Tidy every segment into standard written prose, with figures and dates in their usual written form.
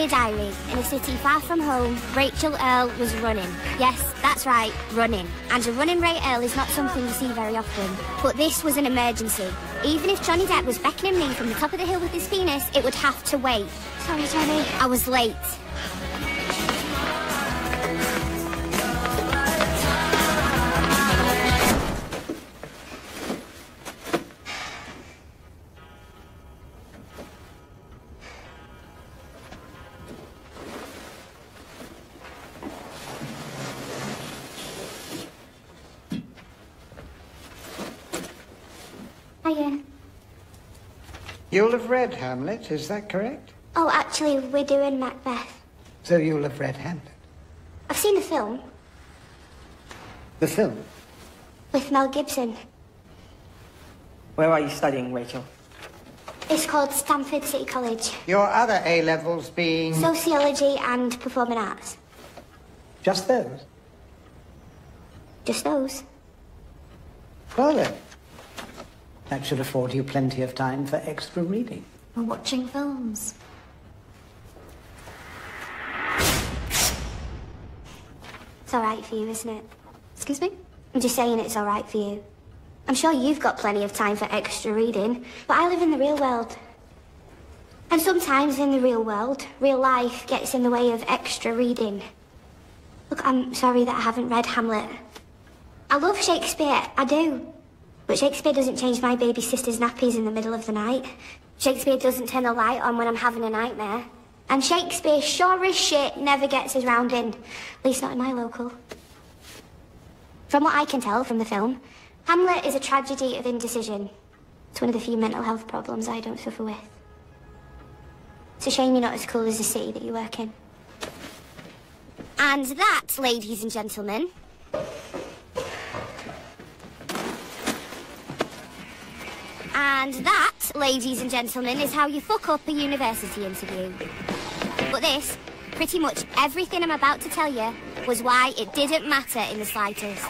Dear Diary, in a city far from home, Rachel Earl was running. Yes, that's right, running. And a running Ray Earl is not something you see very often. But this was an emergency. Even if Johnny Depp was beckoning me from the top of the hill with his penis, it would have to wait. Sorry, Johnny. I was late. Hiya. You'll have read Hamlet, is that correct? Oh, actually, we're doing Macbeth. So you'll have read Hamlet. I've seen the film. The film? With Mel Gibson. Where are you studying, Rachel? It's called Stamford City College. Your other A-levels being... Sociology and Performing Arts. Just those? Just those. Well then, that should afford you plenty of time for extra reading. We're watching films. It's all right for you, isn't it? Excuse me? I'm just saying it's all right for you. I'm sure you've got plenty of time for extra reading, but I live in the real world. And sometimes in the real world, real life gets in the way of extra reading. Look, I'm sorry that I haven't read Hamlet. I love Shakespeare, I do. But Shakespeare doesn't change my baby sister's nappies in the middle of the night. Shakespeare doesn't turn the light on when I'm having a nightmare. And Shakespeare, sure as shit, never gets his round in. At least not in my local. From what I can tell from the film, Hamlet is a tragedy of indecision. It's one of the few mental health problems I don't suffer with. It's a shame you're not as cool as the city that you work in. And that, ladies and gentlemen... And that, ladies and gentlemen, is how you fuck up a university interview. But this, pretty much everything I'm about to tell you, was why it didn't matter in the slightest.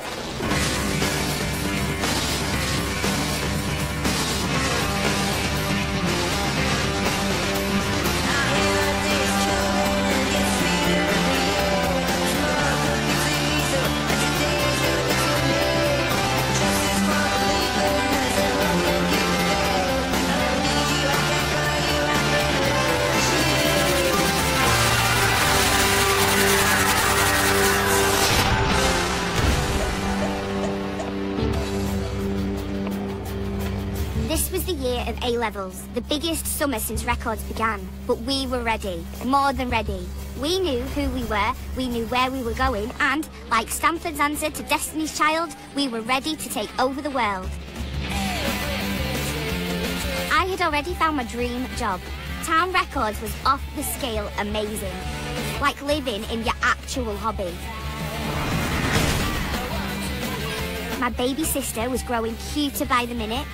This was the year of A-levels, the biggest summer since records began. But we were ready, more than ready. We knew who we were, we knew where we were going, and, like Stanford's answer to Destiny's Child, we were ready to take over the world. I had already found my dream job. Town Records was off the scale amazing. Like living in your actual hobby. My baby sister was growing cuter by the minute.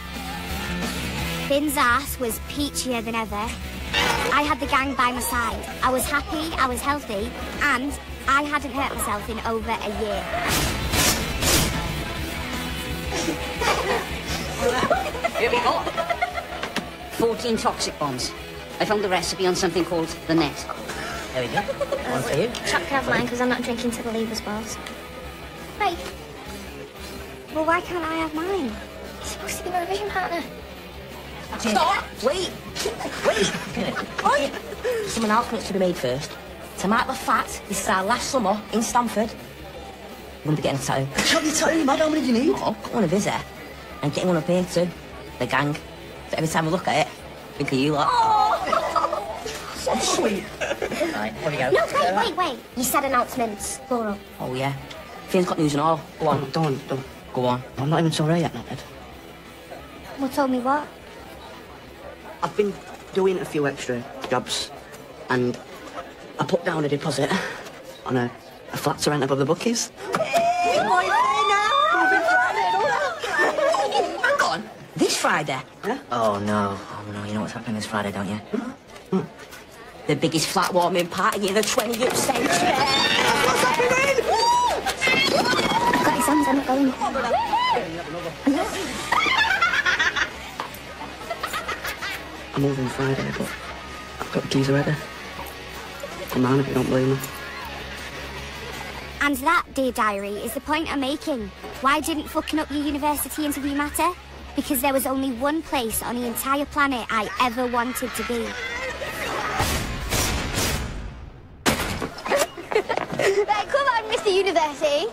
Finn's ass was peachier than ever. I had the gang by my side. I was happy, I was healthy, and I hadn't hurt myself in over a year. Here we go. 14 toxic bombs. I found the recipe on something called the net. There we go. One for you. Chuck can have mine because I'm not drinking till the leavers balls. Wait. Well, why can't I have mine? You're supposed to be my revision partner. Stop! Wait! Wait! Oi! Some announcements to be made first. To mark the fact this is our last summer in Stamford, we're going to be getting a tattoo. Shut your tattoo, man. How many do you need? Oh, I want a visit. And getting one up here too. The gang. So every time I look at it, I think of you lot. Oh! So sweet. Right, here we go. No, wait. You said announcements, plural. Oh, yeah. Finn's got news and all. Go on. Don't. Go on. I'm not even sorry yet, Ned. Well, told me what? I've been doing a few extra jobs, and I put down a deposit on a flat to rent above the bookies. Hang on. This Friday? Yeah? Oh, no. You know what's happening this Friday, don't you? The biggest flat warming party in the 20th century. What's happening? I've got exams, I'm not going. I'm moving Friday, but I've got the keys already. Come on if you don't believe me. And that, dear diary, is the point I'm making. Why didn't fucking up your university interview matter? Because there was only one place on the entire planet I ever wanted to be. Right, come on, Mr. University.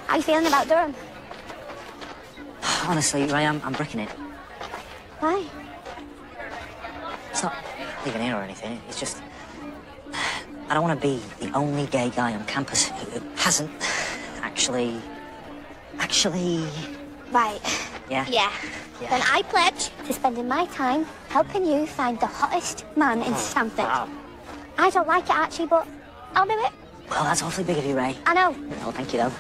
How you feeling about Durham? Honestly, Ray, I'm bricking it. Why? It's not leaving here or anything. It's just... I don't want to be the only gay guy on campus who hasn't actually... Right. Yeah? Yeah. Then I pledge to spending my time helping you find the hottest man in Stamford. Wow. I don't like it, Archie, but I'll do it. Well, that's awfully big of you, Ray. I know. No, thank you, though.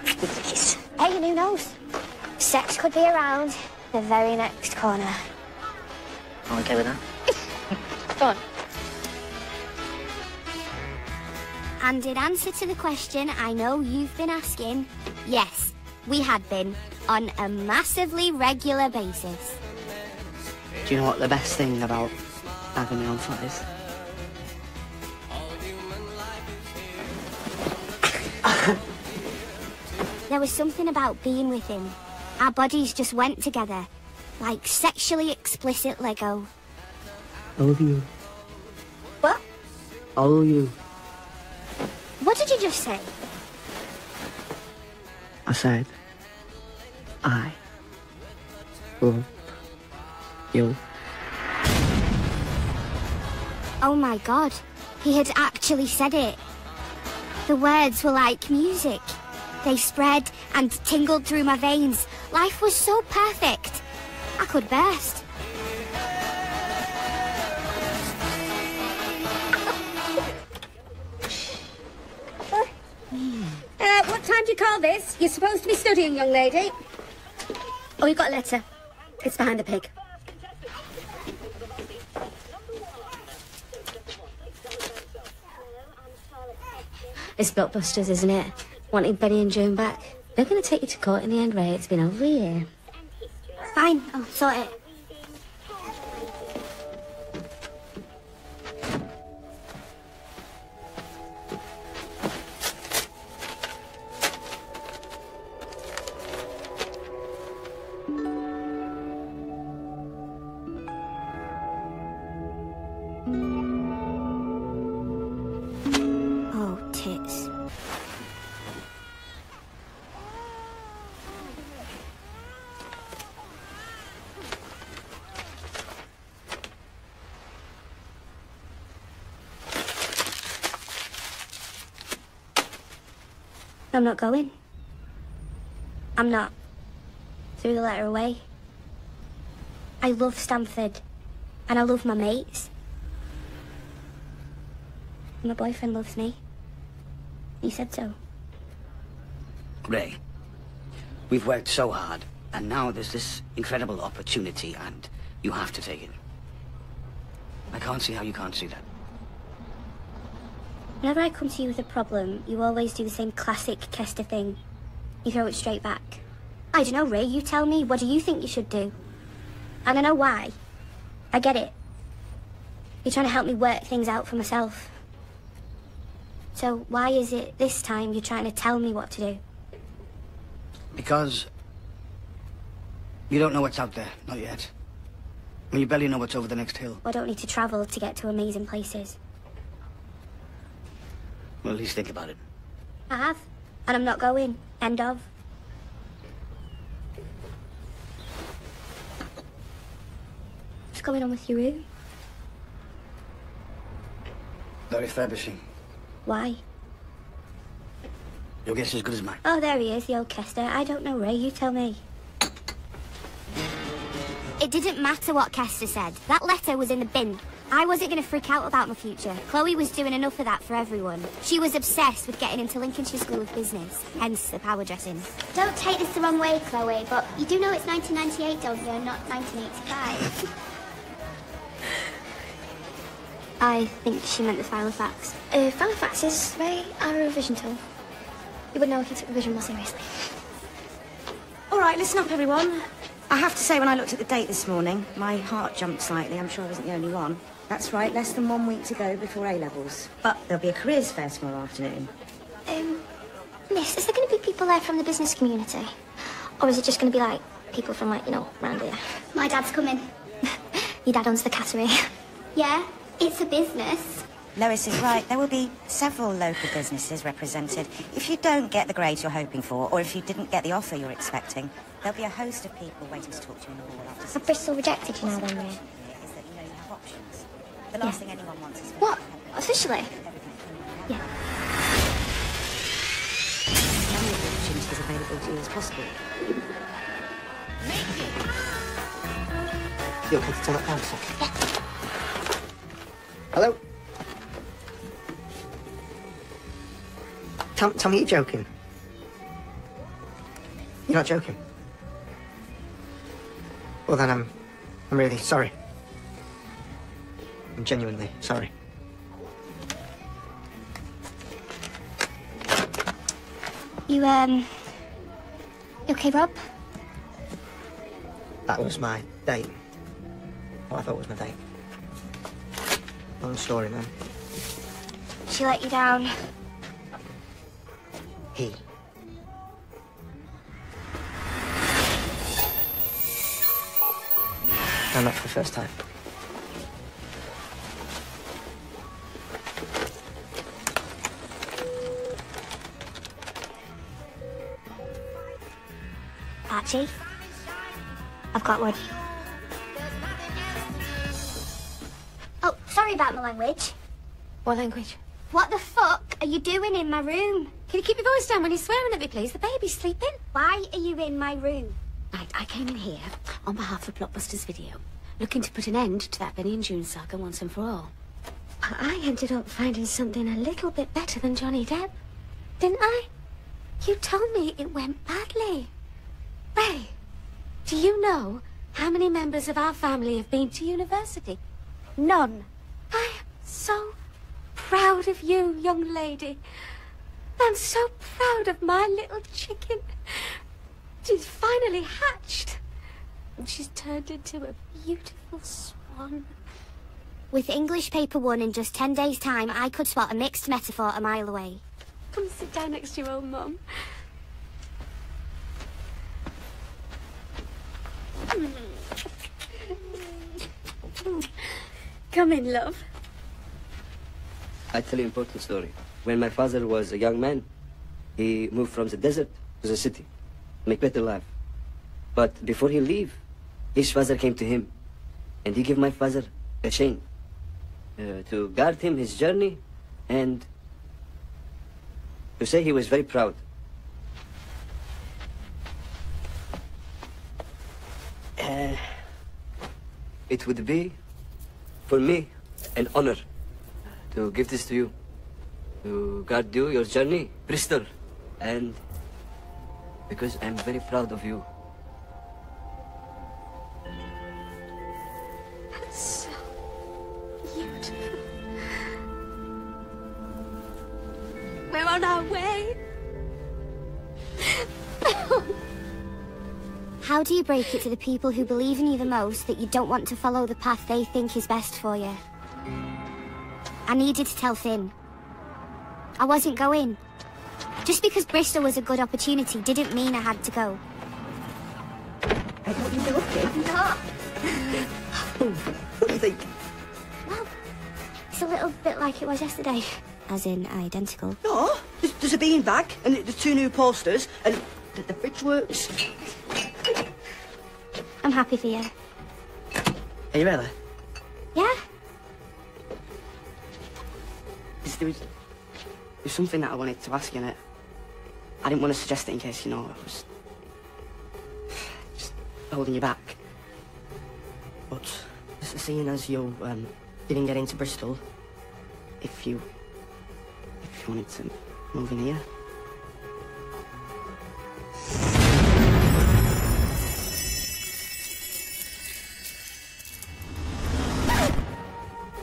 Give me a kiss. Hey, and who knows? Sex could be around the very next corner. I'm okay with that. Go on. And in answer to the question I know you've been asking, yes, we had been on a massively regular basis. Do you know what the best thing about having me on flat is? There was something about being with him. Our bodies just went together, like sexually explicit Lego. All of you. What? All of you. What did you just say? I said, I love you. Oh my God, he had actually said it. The words were like music. They spread and tingled through my veins. Life was so perfect. I could burst. What time do you call this? You're supposed to be studying, young lady. Oh, you got a letter. It's behind the pig. It's blockbusters, isn't it? Wanting Benny and Joan back. They're going to take you to court in the end, Ray. It's been over a year. Fine, I'll sort it. Oh, tits. I'm not going. I'm not. Threw the letter away. I love Stamford. And I love my mates. My boyfriend loves me. He said so. Ray, we've worked so hard, and now there's this incredible opportunity, and you have to take it. I can't see how you can't see that. Whenever I come to you with a problem, you always do the same classic Kester thing. You throw it straight back. I don't know, Ray, you tell me, what do you think you should do? And I know why. I get it. You're trying to help me work things out for myself. So why is it this time you're trying to tell me what to do? Because you don't know what's out there, not yet. And you barely know what's over the next hill. I don't need to travel to get to amazing places. Well, at least think about it. I have. And I'm not going. End of. What's going on with your room? They're refurbishing. Why? Your guess is as good as mine. Oh, there he is, the old Kester. I don't know, Ray. You tell me. It didn't matter what Kester said. That letter was in the bin. I wasn't going to freak out about my future. Chloe was doing enough of that for everyone. She was obsessed with getting into Lincolnshire School of Business, hence the power dressing. Don't take this the wrong way, Chloe, but you do know it's 1998, don't you, not 1985. I think she meant the Filofax. Filofaxes, Ray, are a revision tool. You would know if you took revision more seriously. All right, listen up, everyone. I have to say, when I looked at the date this morning, my heart jumped slightly. I'm sure I wasn't the only one. That's right, less than 1 week to go before A-levels. But there'll be a careers fair tomorrow afternoon. Miss, is there going to be people there from the business community? Or is it just going to be, like, people from, like, you know, round here? My dad's coming. Your dad owns the cattery. Yeah, it's a business. Lois is right. There will be several local businesses represented. If you don't get the grades you're hoping for, or if you didn't get the offer you're expecting, there'll be a host of people waiting to talk to you in the hall after... Have Bristol rejected you now, then, Ray? ...is that you know you have options. The last thing anyone wants is... What? Officially? Yeah. As many opportunities available to you as possible. You okay to turn that down a sec? Hello? Tell me you're joking. You're not joking? Well, then I'm really sorry. I'm genuinely sorry. You okay, Rob? That was my date. What I thought was my date. Long story, man. She let you down. He. No, not for the first time. Archie, I've got one. Oh, sorry about my language. What language? What the fuck are you doing in my room? Can you keep your voice down when you're swearing at me, please? The baby's sleeping. Why are you in my room? Right, I came in here on behalf of Blockbuster's Video, looking to put an end to that Benny and June saga once and for all. But I ended up finding something a little bit better than Johnny Depp, didn't I? You told me it went badly. Ray, do you know how many members of our family have been to university? None. I am so proud of you, young lady. I'm so proud of my little chicken. She's finally hatched. And she's turned into a beautiful swan. With English paper 1 in just 10 days' time, I could spot a mixed metaphor a mile away. Come sit down next to your old mum. Come in, love. I tell you an important story. When my father was a young man, he moved from the desert to the city, make better life. But before he leave, his father came to him, and he gave my father a chain to guard him his journey, and to say he was very proud. It would be, for me, an honor to give this to you, to guard you, your journey, Bristol, and because I'm very proud of you. That's so beautiful. We're on our way. How do you break it to the people who believe in you the most that you don't want to follow the path they think is best for you? I needed to tell Finn. I wasn't going. Just because Bristol was a good opportunity didn't mean I had to go. Hey, what you doing? No. What do you think? Well, it's a little bit like it was yesterday. As in, identical. No, there's a beanbag, and there's 2 new posters, and the fridge works. I'm happy for you. Are you really? Yeah? There's something that I wanted to ask you, and I didn't want to suggest it in case, you know, I was just holding you back. But seeing as you didn't get into Bristol, if you wanted to move in here.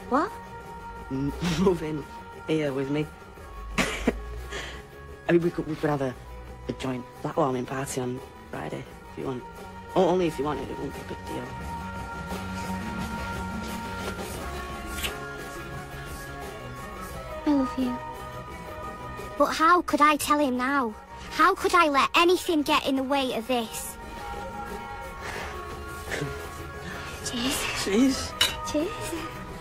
What? Move in here with me. I mean, we could have a joint flat-warming party on Friday, if you want. Only if you wanted, it won't be a big deal. I love you. But how could I tell him now? How could I let anything get in the way of this? Cheers. Cheers. Cheers.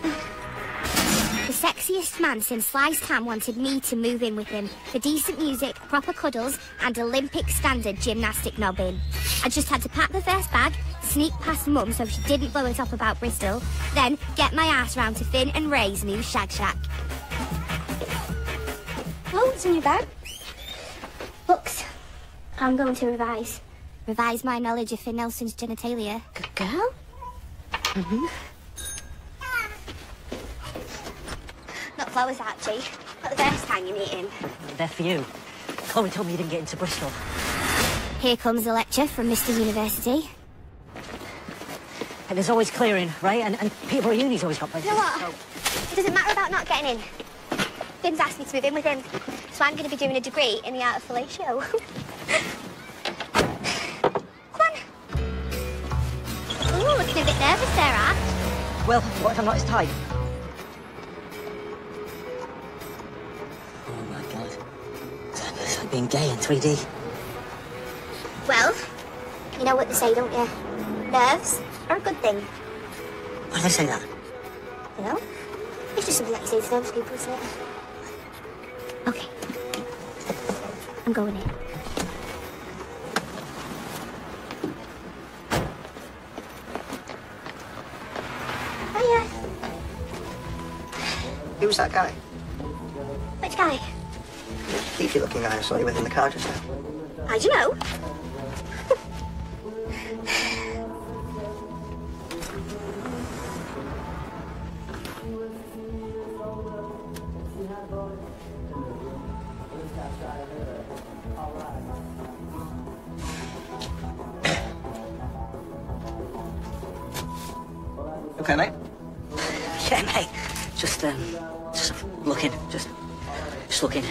The sexiest man since Sliced Ham wanted me to move in with him for decent music, proper cuddles, and Olympic standard gymnastic knobbing. I just had to pack the first bag, sneak past Mum so she didn't blow it up about Bristol, then get my ass round to Finn and Ray's new shag shack. Oh, what's in your bag? Books. I'm going to revise. Revise my knowledge of Finn Nelson's genitalia. Good girl. Mm-hmm. Not flowers, Archie. Not the first time you meet him. They're for you. Chloe told me you didn't get into Bristol. Here comes a lecture from Mr. University. And there's always clearing, right? And Peterborough Uni's always got places. You know what? It doesn't matter about not getting in. Finn's asked me to move in with him, so I'm going to be doing a degree in the art of fellatio. Come on. Ooh, looking a bit nervous there, Arch. Well, what if I'm not as tight? Oh, my God. It's like being gay in 3D. Well, you know what they say, don't you? Nerves are a good thing. Why do they say that? You know? It's just something that you say to nervous people, isn't it? Okay. I'm going in. Hiya. Who's that guy? Which guy? Leafy looking guy I saw you with in the car just now. How'd you know? Okay, mate. Yeah, mate. Just looking. Just looking.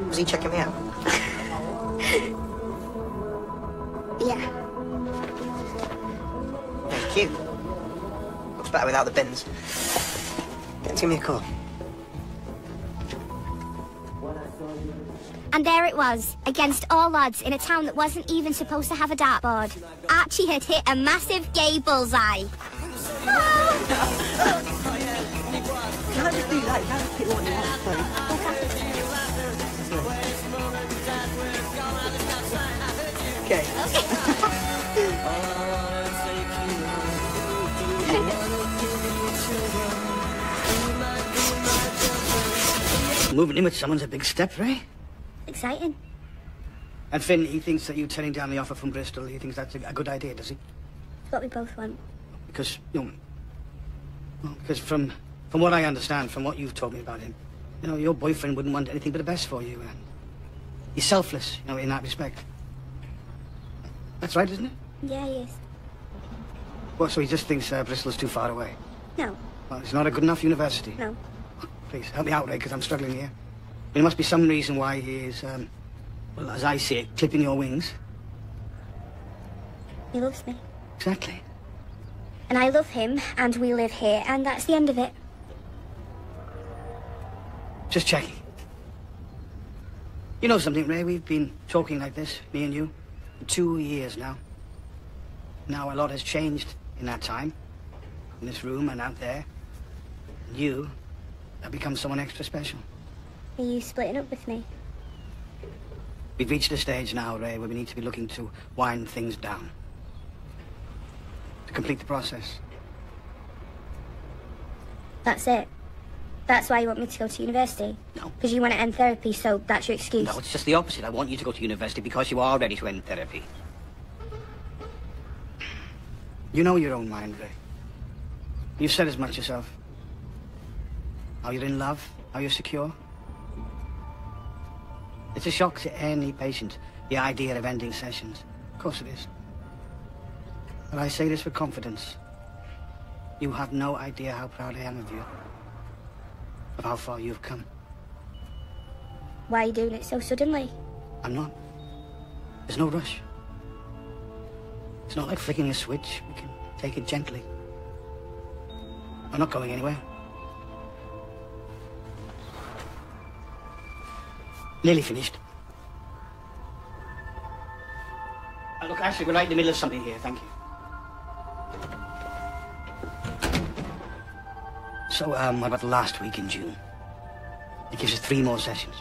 Was he checking me out? Yeah. Yeah, cute. Looks better without the bins. Give me a call. And there it was, against all odds, in a town that wasn't even supposed to have a dartboard. Archie had hit a massive gay bullseye. Can I just do that? You can't just pick what you want, please. Okay. Moving in with someone's a big step, Ray. Exciting. And Finn, he thinks that you turning down the offer from Bristol, he thinks that's a good idea, does he? It's what we both want. Because, because from what I understand, from what you've told me about him, your boyfriend wouldn't want anything but the best for you. And he's selfless, in that respect. That's right, isn't it? Yeah, he is. Well, so he just thinks Bristol's too far away. No. Well, it's not a good enough university. No. Please, help me out, Ray, because I'm struggling here. There must be some reason why he is, well, as I see it, clipping your wings. He loves me. Exactly. And I love him, and we live here, and that's the end of it. Just checking. You know something, Ray? We've been talking like this, me and you, for 2 years now. Now a lot has changed in that time. In this room and out there. And you have become someone extra special. Are you splitting up with me? We've reached a stage now, Ray, where we need to be looking to wind things down. To complete the process. That's it? That's why you want me to go to university? No. Because you want to end therapy, so that's your excuse? No, it's just the opposite. I want you to go to university because you are ready to end therapy. You know your own mind, Ray. You've said as much yourself. How you're in love, how you're secure. It's a shock to any patient, the idea of ending sessions. Of course it is. But I say this with confidence. You have no idea how proud I am of you. of how far you've come. Why are you doing it so suddenly? I'm not. There's no rush. It's not like flicking a switch. We can take it gently. I'm not going anywhere. Nearly finished. Look, actually, we're right in the middle of something here, thank you. So, what about the last week in June? It gives us 3 more sessions.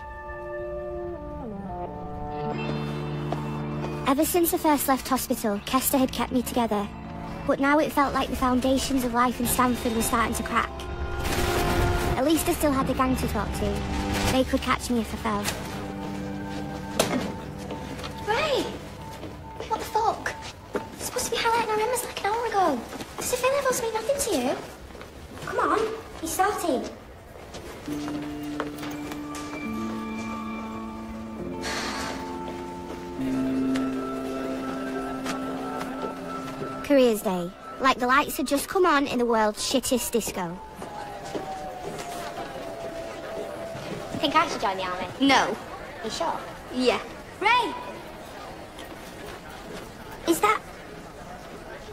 Ever since I first left hospital, Kester had kept me together. But now it felt like the foundations of life in Stamford were starting to crack. At least I still had the gang to talk to. They could catch me if I fell. Ray! What the fuck? It's supposed to be highlighting our members like an hour ago. Does the fail levels mean nothing to you? Come on, he's starting. Careers Day. Like the lights had just come on in the world's shittest disco. Think I should join the army? No. You sure? Yeah. Ray! Is that...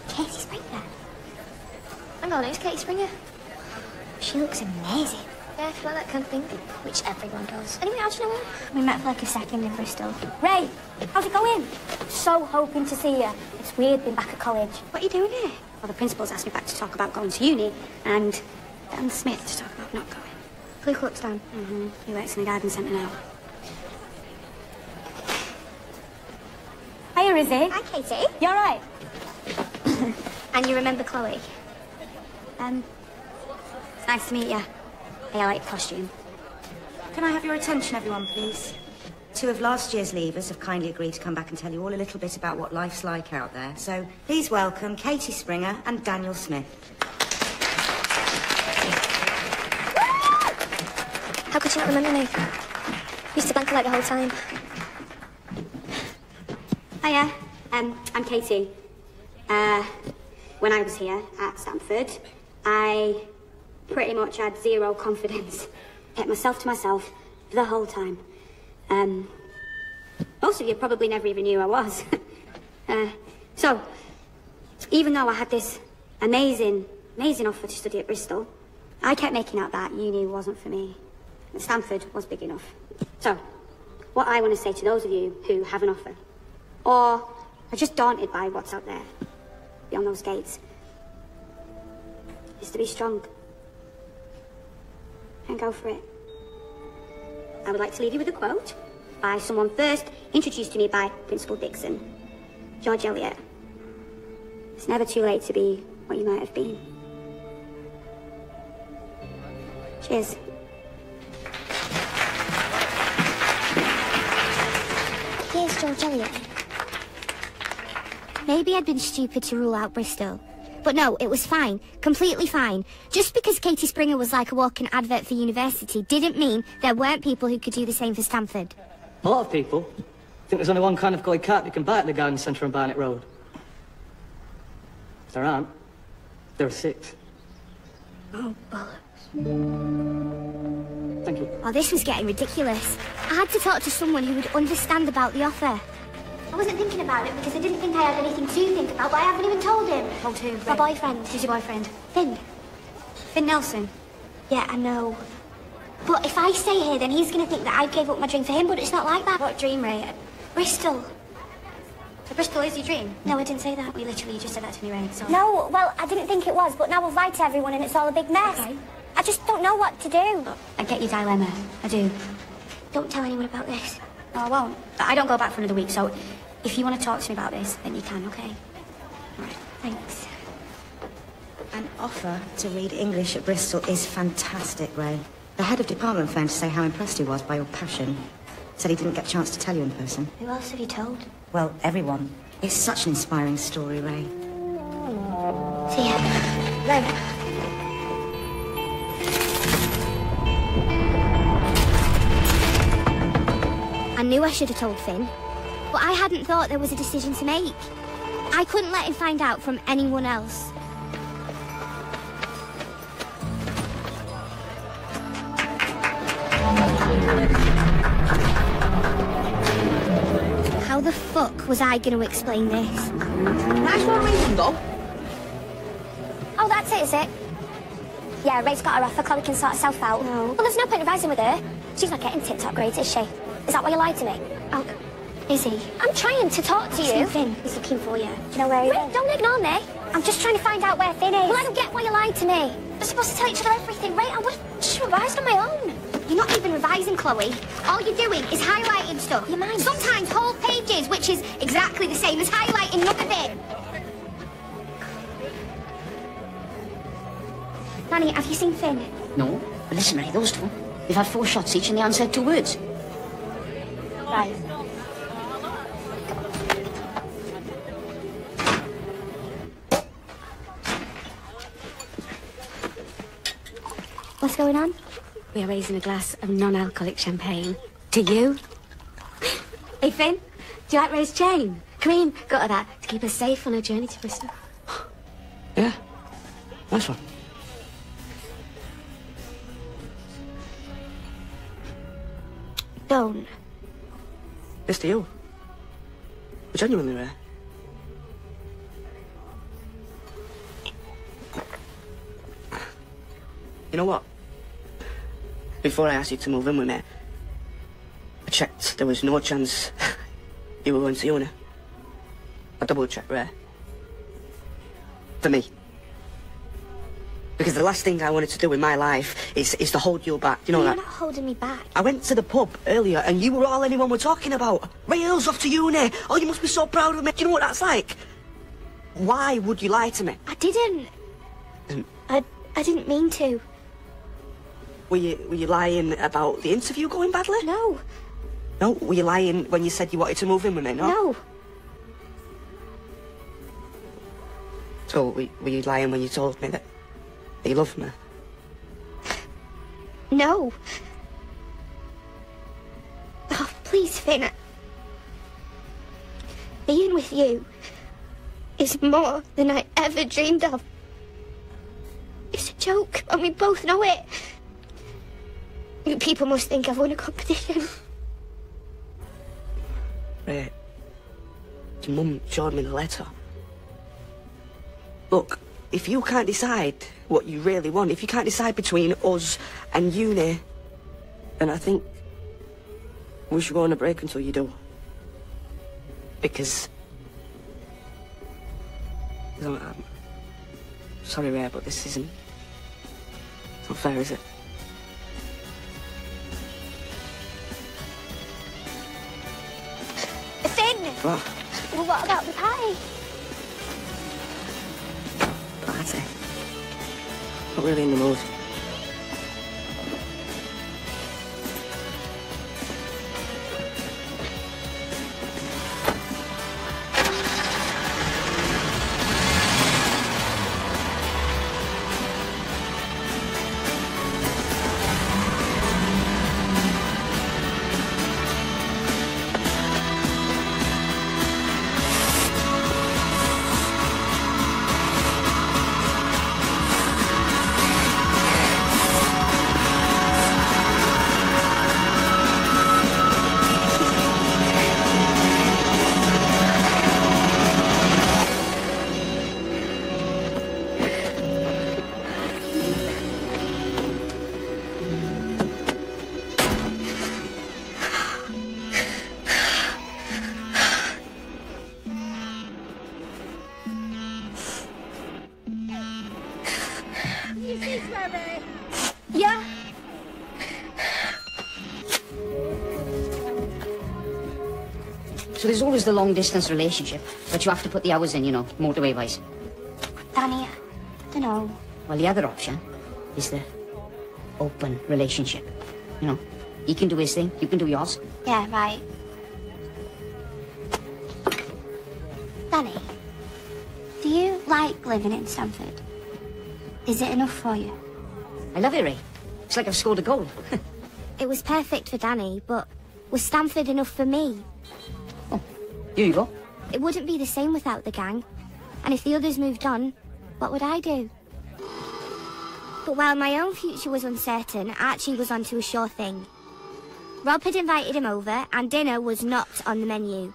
Katie Springer? Hang on, who's Katie Springer? She looks amazing. Yeah, I feel like that kind of thing, which everyone does. Anyway, how do you know her? We met for like a second in Bristol. Ray, how's it going? So hoping to see you. It's weird being back at college. What are you doing here? Well, the principal's asked me back to talk about going to uni, and Dan Smith to talk about not going. Blue Klux Dan. He works in the garden centre now. Hiya, Izzy. Hi, Katie. You all right? And you remember Chloe? It's nice to meet you. Hey, I like your costume. Can I have your attention, everyone, please? 2 of last year's leavers have kindly agreed to come back and tell you all a little bit about what life's like out there. So please welcome Katie Springer and Daniel Smith. How could you not remember me? Used to blank like the whole time. Hiya, I'm Katie. When I was here at Stamford, I pretty much had 0 confidence. Kept myself to myself the whole time. Most of you probably never even knew I was. So, even though I had this amazing offer to study at Bristol, I kept making out that uni wasn't for me. And Stamford was big enough. So, what I want to say to those of you who have an offer, or are just daunted by what's out there, beyond those gates, is to be strong. And go for it. I would like to leave you with a quote by someone first introduced to me by Principal Dixon, George Eliot. It's never too late to be what you might have been. Cheers. Here's George Eliot. Maybe I'd been stupid to rule out Bristol. But no, it was fine. Completely fine. Just because Katie Springer was like a walking advert for university didn't mean there weren't people who could do the same for Stamford. A lot of people think there's only one kind of coy cat you can buy at the garden centre on Barnet Road. If there aren't, there are 6. Oh, bollocks. Thank you. Oh, this was getting ridiculous. I had to talk to someone who would understand about the offer. I wasn't thinking about it because I didn't think I had anything to think about, but I haven't even told him. Told who? My boyfriend. Who's your boyfriend? Finn. Finn Nelson. Yeah, I know. But if I stay here, then he's going to think that I gave up my dream for him, but it's not like that. What dream, Ray? Bristol. So Bristol is your dream? No, I didn't say that. You literally just said that to me, Ray. Sorry. No, well, I didn't think it was, but now I've lied to everyone and it's all a big mess. Okay. I just don't know what to do. I get your dilemma. I do. Don't tell anyone about this. No, I won't. I don't go back for another week, so if you want to talk to me about this, then you can, okay? All right, thanks. An offer to read English at Bristol is fantastic, Ray. The head of department phoned to say how impressed he was by your passion. Said he didn't get a chance to tell you in person. Who else have you told? Well, everyone. It's such an inspiring story, Ray. See ya. Ray. I knew I should have told Finn, but I hadn't thought there was a decision to make. I couldn't let him find out from anyone else. How the fuck was I going to explain this? Nice one, reason, though. Oh, that's it, is it? Yeah, Ray's got her offer. Chloe can sort herself out. No. Well, there's no point in rising with her. She's not getting tip-top grades, is she? Is that why you lied to me? Oh, is he? I'm trying to talk to you. Finn, he's looking for you. Do you know where he is? Don't ignore me. I'm just trying to find out where Finn is. Well, I don't get why you lied to me. We're supposed to tell each other everything, right? I would have just revised on my own. You're not even revising, Chloe. All you're doing is highlighting stuff. You mind? Sometimes whole pages, which is exactly the same as highlighting none of it. Danny, have you seen Finn? No. But listen, Ray, those two, they've had 4 shots each and they answered 2 words. Right. What's going on? We're raising a glass of non-alcoholic champagne. To you. Hey, Finn, do you like Ray's chain? Cream, got her that to keep her safe on her journey to Bristol. Yeah. Nice one. Don't. It's to you. Genuinely, Ray. You know what? Before I asked you to move in with me, I checked there was no chance you were going to uni. I double-checked, Ray. For me. Because the last thing I wanted to do in my life is to hold you back. You know You're that? not holding me back. I went to the pub earlier and you were all anyone were talking about. Ray Earl's off to uni. Oh, you must be so proud of me. Do you know what that's like? Why would you lie to me? I didn't. I didn't mean to. Were you lying about the interview going badly? No. No? Were you lying when you said you wanted to move in with me, no? No. So, were you lying when you told me that you loved me? No. Oh, please, Finn. Being with you is more than I ever dreamed of. It's a joke, and we both know it. You people must think I've won a competition. Ray, your mum showed me the letter. Look, if you can't decide what you really want, if you can't decide between us and uni, then I think we should go on a break until you do. Because... I'm sorry, Ray, but this isn't... It's not fair, is it? Finn! What? Well, what about the party? Party? Not really in the mood. Yeah? So there's always the long-distance relationship, but you have to put the hours in, you know, motorway-wise. Danny, I don't know. Well, the other option is the open relationship. You know, he can do his thing, you can do yours. Yeah, right. Danny, do you like living in Stamford? Is it enough for you? I love it, Ray. It's like I've scored a goal. It was perfect for Danny, but was Stamford enough for me? Oh, here you go. It wouldn't be the same without the gang. And if the others moved on, what would I do? But while my own future was uncertain, Archie was onto a sure thing. Rob had invited him over, and dinner was not on the menu.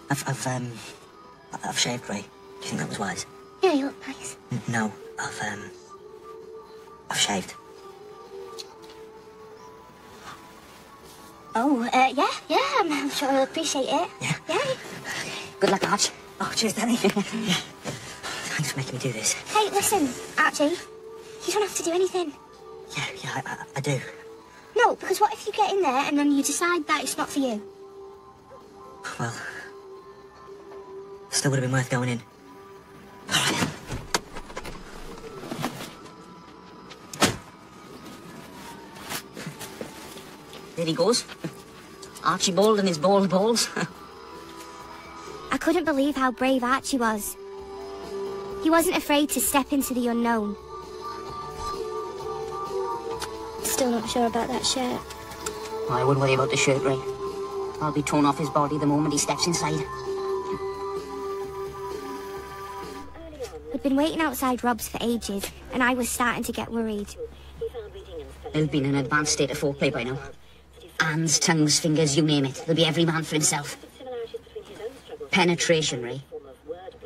I've shaved, Ray. Do you think that was wise? Yeah, you look nice. No, I've shaved. Oh, yeah, I'm sure he'll appreciate it. Yeah? Yeah. Good luck, Arch. Oh, cheers, Danny. Thanks for making me do this. Hey, listen, Archie, you don't have to do anything. Yeah, I do. No, because what if you get in there and then you decide that it's not for you? Well, still would have been worth going in. All right. There he goes. Archibald and his bald balls. I couldn't believe how brave Archie was. He wasn't afraid to step into the unknown. Still not sure about that shirt. I wouldn't worry about the shirt, Ray. I'll be torn off his body the moment he steps inside. We'd been waiting outside Rob's for ages, and I was starting to get worried. They'll be in an advanced state of foreplay by now. Hands, tongues, fingers, you name it. There'll be every man for himself. Penetration, Ray,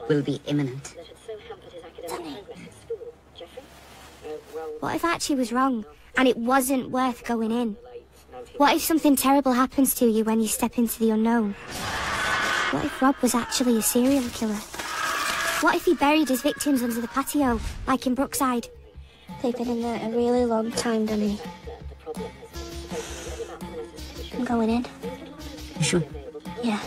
will be imminent. What if Archie was wrong, and it wasn't worth going in? What if something terrible happens to you when you step into the unknown? What if Rob was actually a serial killer? What if he buried his victims under the patio, like in Brookside? They've been in there a really long time, Danny. I'm going in. You sure? Yeah.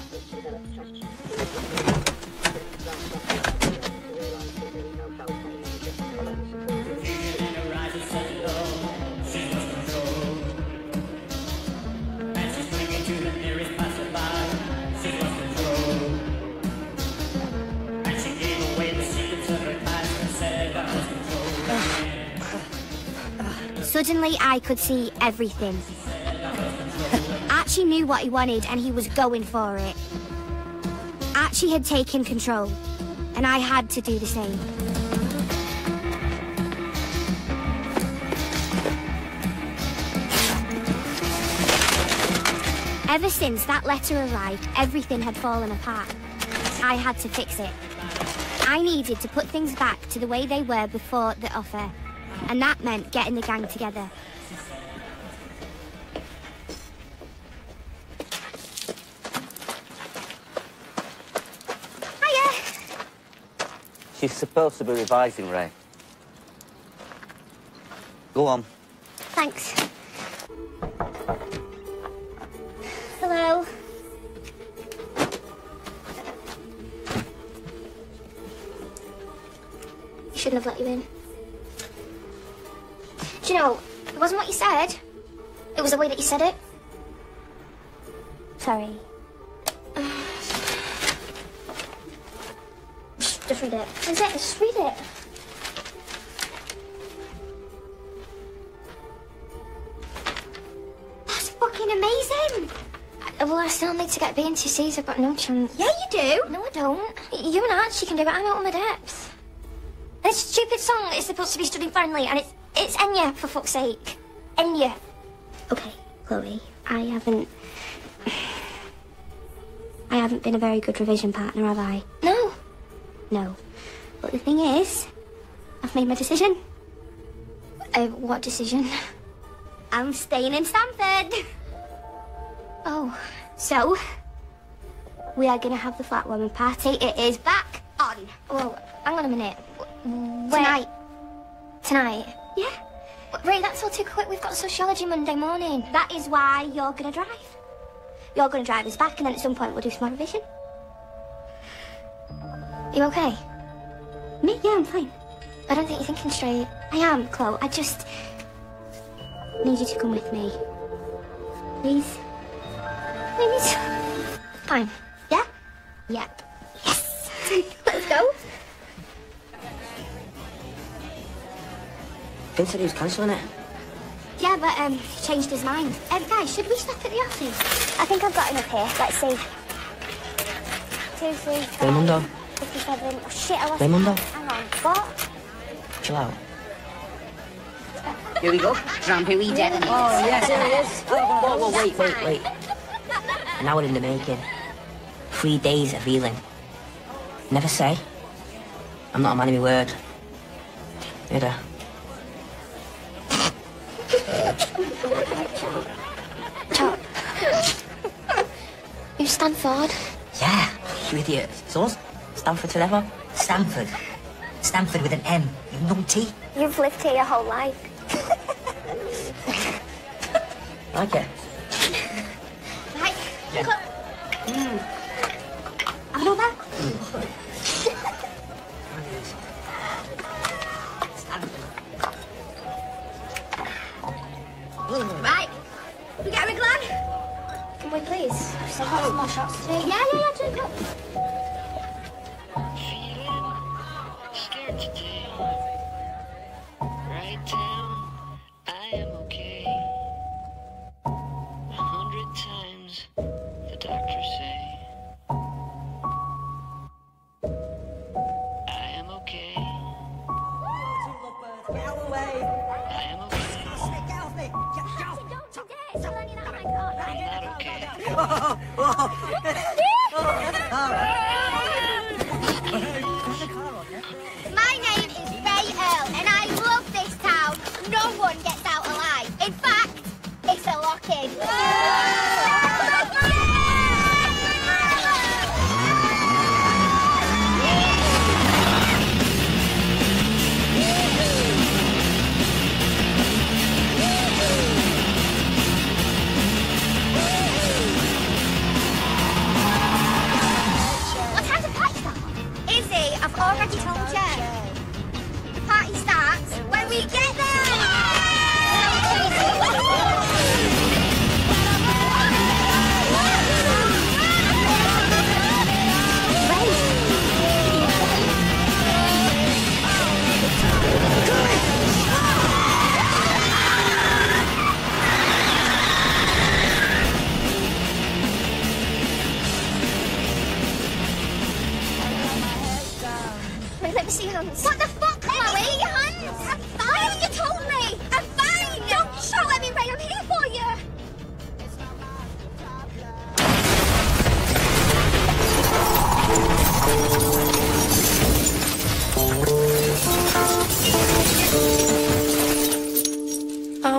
Suddenly, I could see everything. Archie knew what he wanted, and he was going for it. Archie had taken control, and I had to do the same. Ever since that letter arrived, everything had fallen apart. I had to fix it. I needed to put things back to the way they were before the offer. And that meant getting the gang together. Hiya! She's supposed to be revising, Ray. Go on. Thanks. Hello. Shouldn't have let you in. Do you know, it wasn't what you said. It was the way that you said it. Sorry. Just read it. Is it? Just read it. That's fucking amazing! Well, I still need to get B&TCs. I've got no chance. Yeah, you do! No, I don't. You and Archie can do it. I'm out of my depth. This stupid song is supposed to be student friendly, and it's Enya, for fuck's sake. Enya. Okay, Chloe, I haven't been a very good revision partner, have I? No. No. But the thing is, I've made my decision. What decision? I'm staying in Stanford. Oh. So, we are going to have the flat woman party. It is back on. Well, hang on a minute. Tonight. Tonight? Yeah. Ray, that's all too quick. We've got sociology Monday morning. That is why you're going to drive. You're going to drive us back, and then at some point we'll do some more revision. You okay? Me? Yeah, I'm fine. I don't think you're thinking straight. I am, Chloe. I just need you to come with me. Please? Please? Fine. Yeah? Yep. Yes! Let's go. Vince said he was cancelling it. Yeah, but he changed his mind. Guys, should we stop at the office? I think I've got enough here. Let's see. 2, 3, 4, Raimundo. 57. Oh shit, I lost. Raimundo. Hang on. What? Chill out. Here we go. Grumpy dead. Oh, yes, here he is. Whoa, wait. An hour in the making. 3 days of healing. Never say. I'm not a man of my word. Did I? Chop. You Stanford? Yeah, you idiot. It's us. Stanford forever. Stanford. Stanford with an M, you numpty. You've lived here your whole life. Like it? Right. Yeah. Have another? Right. We get a rig, lad? Can we please? I've got some more shots to take. Yeah, drink up. Scared today. Right down, I am okay. 100 times, the doctors say. I am okay. Get out of the way. I am okay. Get off me. Get off. Don't you dare. It's only that, my God. I'm not okay. My name is Ray Earl, and I love this town. No one gets out alive. In fact, it's a lock-in. What time to party start? Izzy, I've already told you. The party starts when we get there. Wait, let me see your hands. What the fuck, Chloe? Your hands. I'm fine. You told me. I'm fine. Don't shout at me, Ray. I'm here for you. I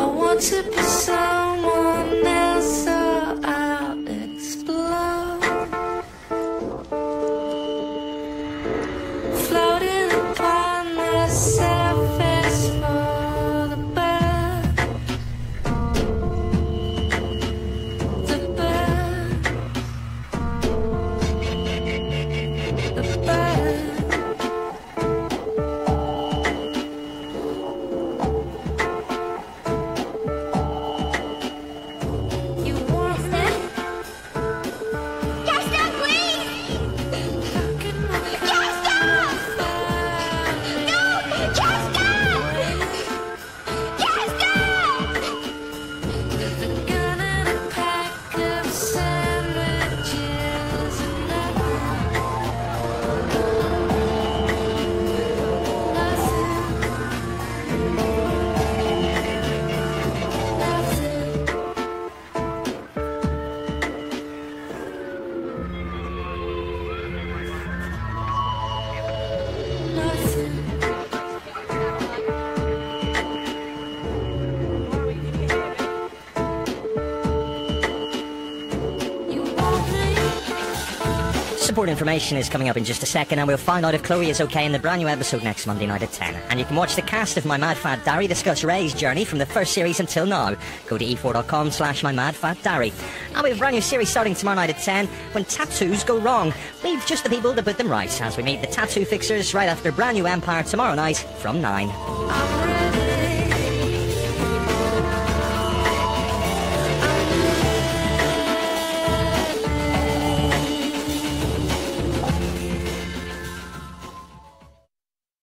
want to be someone else, so I'll explode. Floating upon the surface for the bird. The bird. The bird. Support information is coming up in just a second, and we'll find out if Chloe is okay in the brand new episode next Monday night at 10. And you can watch the cast of My Mad Fat Diary discuss Ray's journey from the first series until now. Go to e4.com/MyMadFatDiary. And we have a brand new series starting tomorrow night at 10, When Tattoos Go Wrong. We've just the people to put them right, as we meet the tattoo fixers right after brand new Empire tomorrow night from 9. I'm ready.